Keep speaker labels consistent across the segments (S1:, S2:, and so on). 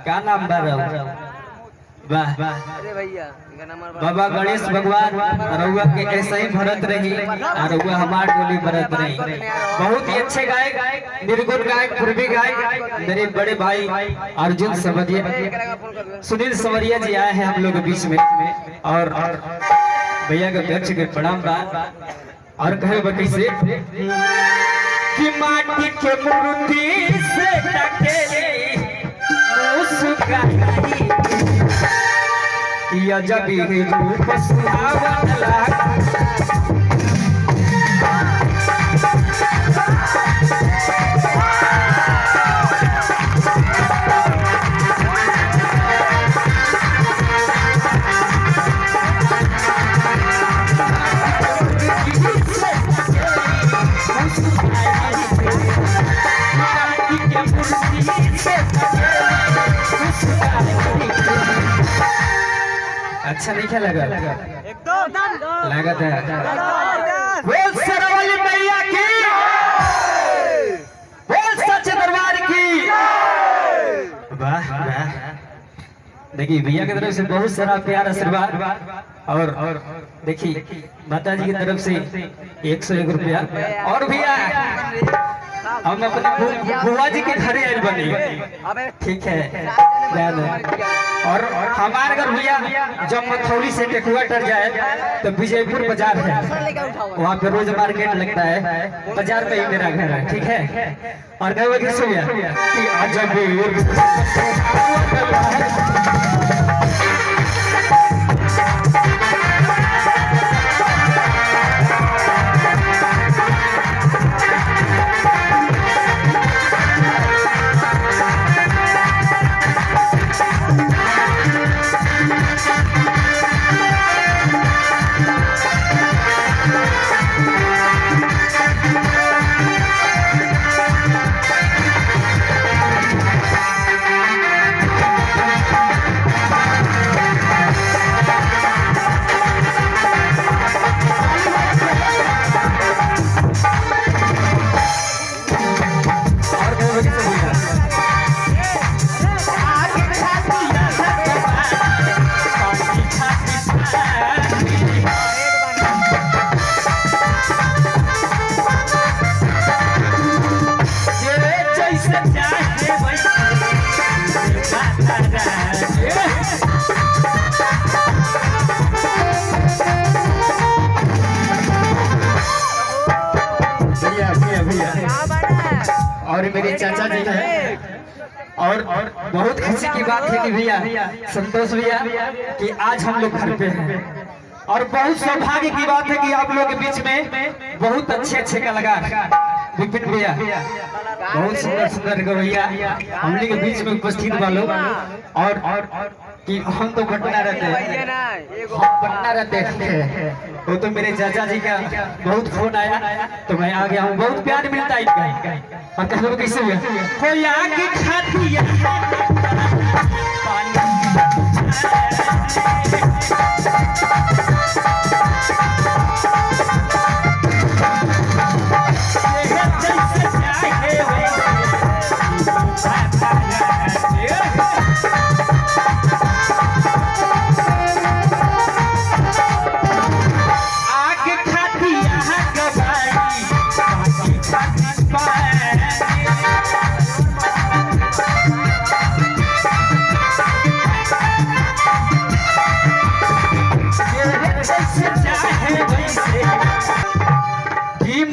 S1: क्या नाम वाह बाबा गणेश भगवान रउआ के ऐसे ही भरत रही और रउआ हमार टोली भरत रही। बहुत ही अच्छे गायक, निर्गुण गायक, पूर्वी गायक मेरे बड़े भाई अर्जुन सवरिया, सुनील सवरिया जी आए हैं हम लोग के बीच में और भैया के अध्यक्ष के प्रणाम बा और कहे बकी से कि माटी के मूर्ति से टके मुस्काई कि अजब ही रूप सुहावला अच्छा नहीं क्या लगा एकदम लगा था। बोल सरवली मैया की, बोल सच्चे दरबार की। वाह वाह, देखिए भैया की तरफ से बहुत सारा प्यार आशीर्वाद और देखिए माता जी की तरफ से 101 रुपया और भैया हम अपने बुआ जी के घरे आए बने, ठीक है। और हमारे घर भैया जब मथौली से टेकुआ टर जाए तो विजयपुर बाजार है, वहाँ पे रोज मार्केट लगता है, बाजार में ही मेरा घर है, ठीक है। और कहे किससे कि अजब और मेरे चाचा जी हैं और बहुत खुशी की बात है कि भैया संतोष भैया कि आज हम लोग घर पे हैं और बहुत सौभाग्य की बात है कि आप लोग के बीच में बहुत अच्छे कलाकार विपिन भैया बहुत सुंदर सुंदर गवैया हम लोग के बीच में उपस्थित वालों और कि हम तो पटना रहते हैं, हम पटना रहते हैं, वो तो मेरे चाचा जी का बहुत फोन आया तो मैं आ गया हूँ, बहुत प्यार मिलता है। और कहते कैसे हो आगे खाती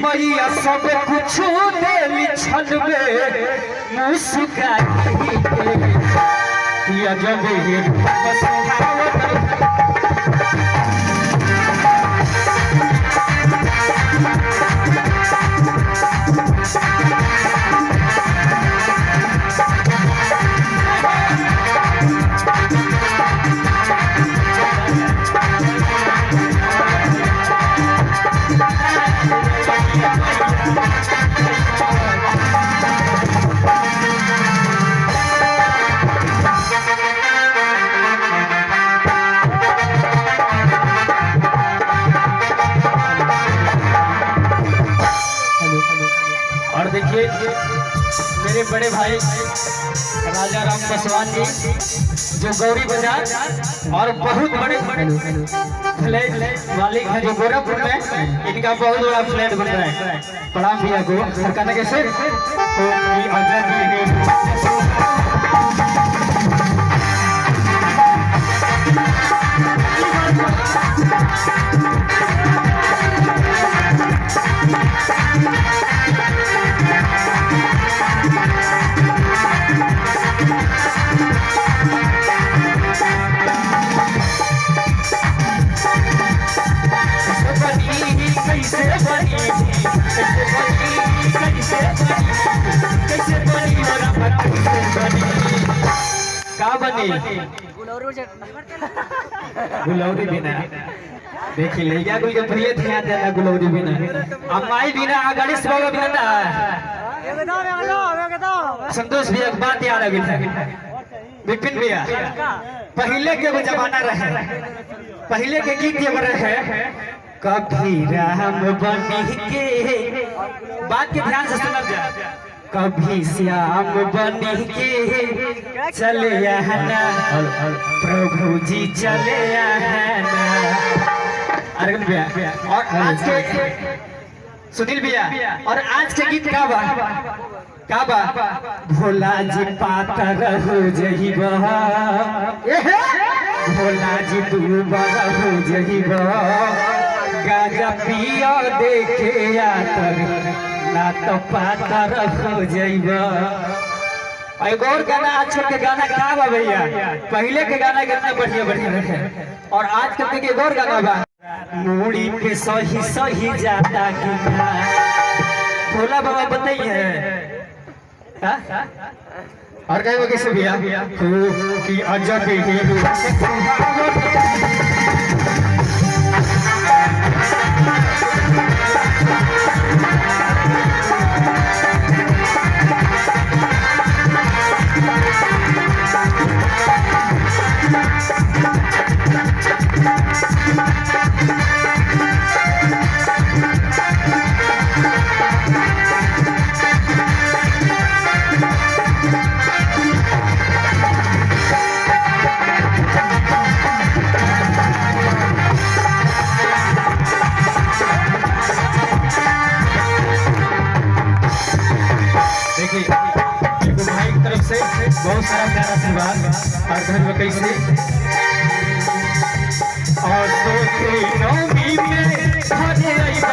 S1: मैया सब कुछ देली छल में मुस्काई के अजब और देखिए मेरे बड़े भाई राजा राम पासवान जी जो गौरी बाजार और बहुत बड़े फ्लैट मालिक है जो गोरखपुर में, इनका बहुत बड़ा फ्लैट बन रहा है। प्रणाम भैया को सरकार कैसे गुलौरी बिना देखी ले गया कोई प्रिय ध्यान देना गुलौरी बिना अब माई बिना गणेश बाबा बिना संतोष भैया बात याद आ गई विपिन भैया पहले के वो जमाना रहे, पहले के गीत ये रहे कभी राम बनी के बात के ध्यान से सुनब जा कभी श्याम बनी के चले आना प्रभु जी चले आना। अरविंद भैया और आज के सुनील भैया और आज के गीत का बा भोला जी पातर हो जहिबा भोला जी तू बड़ा हो जहिबा गाजा पिया देखे आतर ना तो पातर हो जइबा। एक और गाना आज के गाना का बा भैया, पहले के गाना कितना बढ़िया बढ़िया रहे और आज के एक और गाना बा मूड़ी पे सही सही जाता कि भोला बाबा बताइए और कहे कैसे भैया कि अजब भाई की तरफ से बहुत सारा प्यार आशीर्वाद और घर में कैसे और नौमी में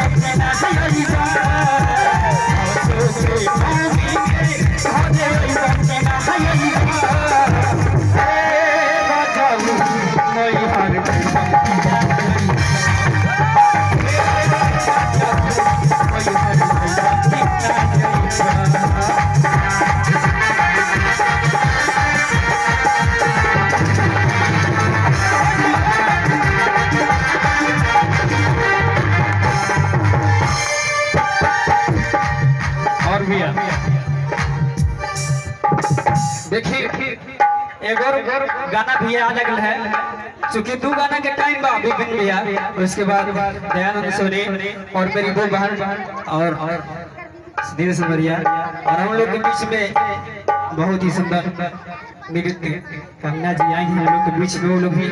S1: देखिए एक और गाना भी आ लगल है, चूंकि 2 गाना के टाइम बा विपिन भैया, उसके बाद दयानंद सोनी और मेरी 2 बहन और सुधीर समरिया और हम लोग के बीच में बहुत ही सुंदर नृत्य कन्या जी आई हैं हम लोग के बीच में, वो लोग भी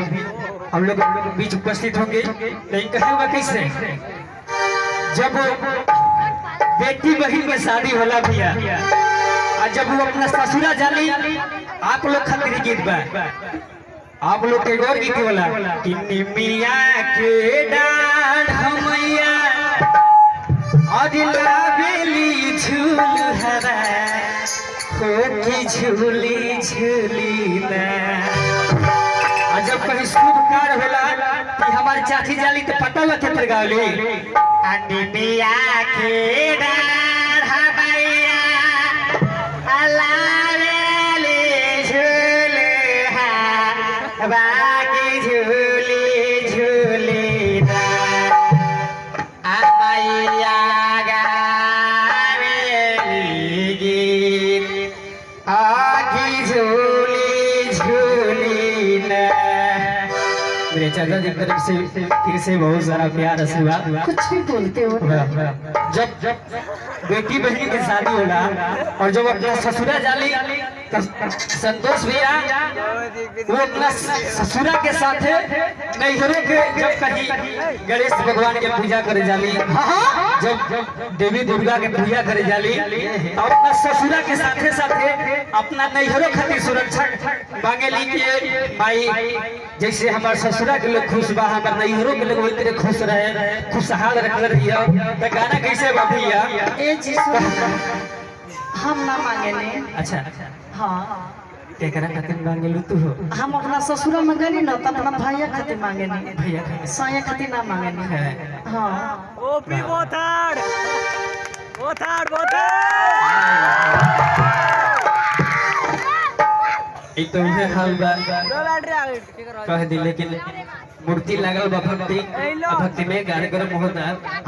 S1: हम लोग के बीच उपस्थित होंगे। लेकिन कहेगा कैसे जब बेटी बहन में शादी होला भैया और जब वो अपना ससुरा जाली आप लोग खातिर गीत बा, आप लोग के और गीत होला कि निमिया के डाढ़ हमैया और लावेली झूल हवा हो की झूली झूली ना। और जब कहीं शुभ कार्य होला कि हमारी चाची जाली तो पता हुआ थे गावली निमिया के डाढ़ हमैया लावेली झूल बाकी झूली झूली ना मैया गावेली गीत आखी झूली झूली ना। मेरे चाचा जी की तरफ से फिर से बहुत सारा प्यार आशीर्वाद।
S2: कुछ भी बोलते हो
S1: जब बेटी बहन के शादी होला और जब अपना ससुरा जाली तो संतोष भैया वो अपना ससुरा के साथ नैहरों के जब कहीं गणेश भगवान के पूजा करे जाली, जब देवी दुर्गा के पूजा करे जाली और अपना ससुरा के साथे साथे अपना नैहरों खातिर सुरक्षा मांगेली कि भाई जैसे हमारे ससुरा के लोग खुश बा हमारे नैहरों के लोग वही खुश रहे, खुशहाल रख रही है। तो गाना कैसे बा भैया?
S2: हम ना मांगेले।
S1: अच्छा
S2: हाँ
S1: केकरा खातिर मांगेलू तू हो?
S2: हम अपना ससुरा में गली ना तो अपना भैया खातिर मांगेनी,
S1: भैया
S2: साया खातिर ना मांगेनी। हाँ
S3: ओपी बोथाड़
S1: एक तो उहे हाल बा कह दी, लेकिन मूर्ति लागल बा भक्ति में कार्यक्रम होता।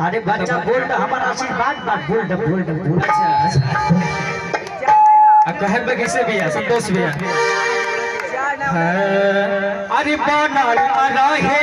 S2: अरे बच्चा बोल दे हमारा आशीर्वाद बात बोल दे।
S1: अच्छा कहत बा कैसे भैया संतोष भैया? अरे बनल रहे